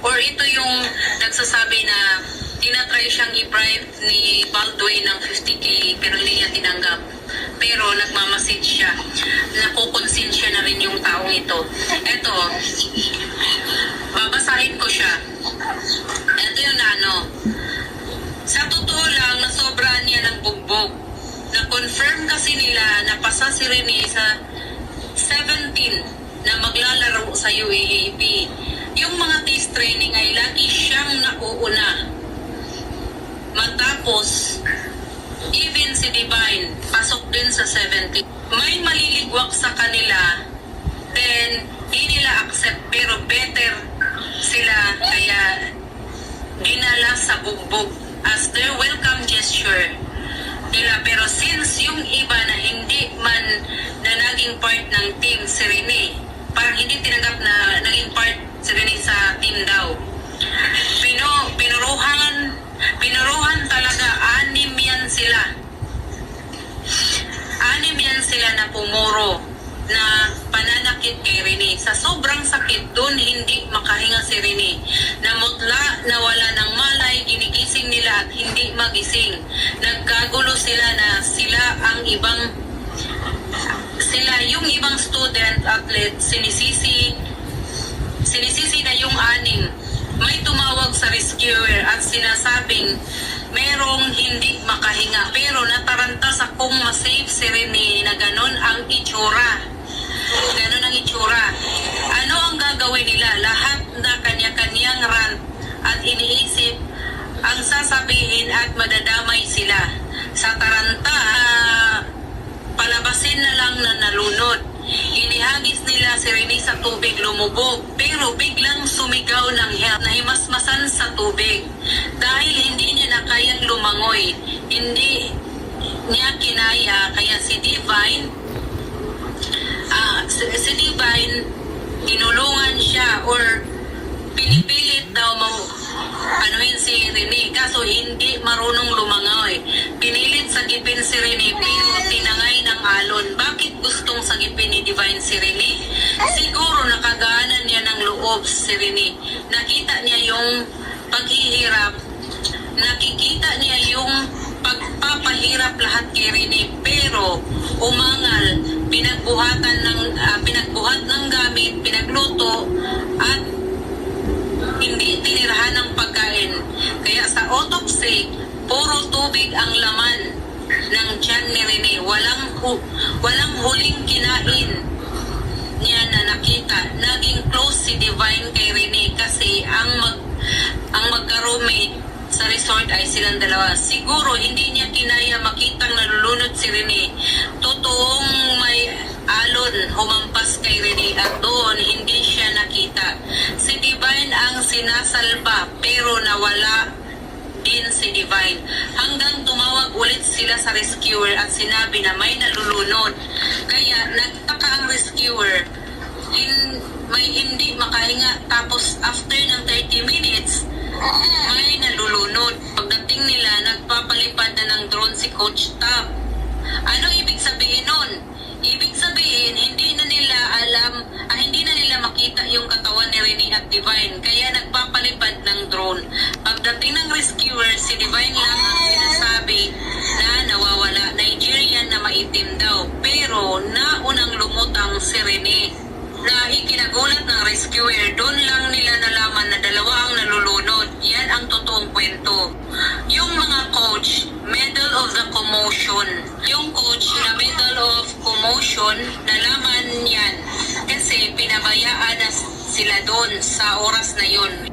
Or ito yung nagsasabi na tinatry siyang i-bribe ni Baldwin ng 50K pero hindi niya tinanggap. Pero nagmamasid siya. Nakukonsensya na rin yung taong ito. Ito, babasahin ko siya. Ito yung sa totoo lang, nasobrahan niya ng bugbog. Na-confirm kasi nila na pasa si Rene sa 17 na maglalaro sa UAAP. Yung mga test training ay lagi siyang nauuna. Matapos, even si Divine, pasok din sa 70. May maliligwak sa kanila, then hindi nila accept, pero better sila, kaya dinala sa bugbog as their welcome gesture nila. Pero since yung iba na hindi man na naging part ng team si Rene, parang hindi tinanggap na naging part si Rene sa team daw. Pinuruhan talaga, anim yan sila na pumuro na pananakit kay Rene. Sa sobrang sakit doon, hindi makahinga si Rene. Namutla, nawala ng malay, ginigising nila at hindi magising. Nagkagulo sila na yung ibang student athlete, sinisisi na yung anim. May tumawag sa rescuer at sinasabing merong hindi makahinga. Pero natarantas akong masave si Rene na ganun ang itsura. Ano ang gagawin nila? Lahat na kanya-kanyang rant at iniisip ang sasabihin at madadamay sila. Sa taranta, palabasin na lang na nalunod. Inihagis nila si Rene sa tubig, lumubog, pero biglang sumigaw ng help, nahimasmasan sa tubig. Dahil hindi niya na kayang lumangoy, hindi niya kinaya, kaya si Divine, tinulungan siya or pinipilit daw anuhin si Rene, kaso hindi marunong lumangoy. Pinilit sagipin si Rene pero tinangay ng alon. Bakit gustong sagipin ni Divine si Rene? Siguro nakagaanan niya ng loob si Rene. Nakita niya yung paghihirap, nakikita niya yung pagpapahirap lahat kay Rene, pero umangal, pinagbuhat ng gamit, pinagluto at hindi tinirahan ng pagkain. Kaya sa autopsy, puro tubig ang laman ng tiyan ni Rene. Walang huling kinain niya na nakita. Naging close si Divine kay Rene kasi ang magka-roommate sa resort ay silang dalawa. Siguro hindi niya kinaya makitang nalulunod si Rene. Totoong may alon humampas kay Rene at doon hindi siya nakita. Si Divine ang sinasalba pero nawala din si Divine. Hanggang tumawag ulit sila sa rescuer at sinabi na may nalulunod. Kaya nagtaka ang rescuer, may hindi makahinga, tapos after ng 30 minutes, may nalulunod. Pagdating nila, nagpapalipad na ng drone si Coach Tab. Ano ibig sabihin nun? Ibig sabihin, hindi na nila makita yung katawan ni Rene at Divine, kaya nagpapalipad ng drone. Pagdating ng rescuer, si Divine lang ang sinasabi na nawawala. Nigerian na maitim daw, pero naunang lumutang si Rene. Na ikinagulat ng rescuer, doon lang nila nalaman na dalawa ang nalulunod. Yan ang totoong kwento. Yung mga coach, medal of the commotion. Yung coach na medal of commotion, nalaman yan kasi pinabayaan na sila doon sa oras na yun.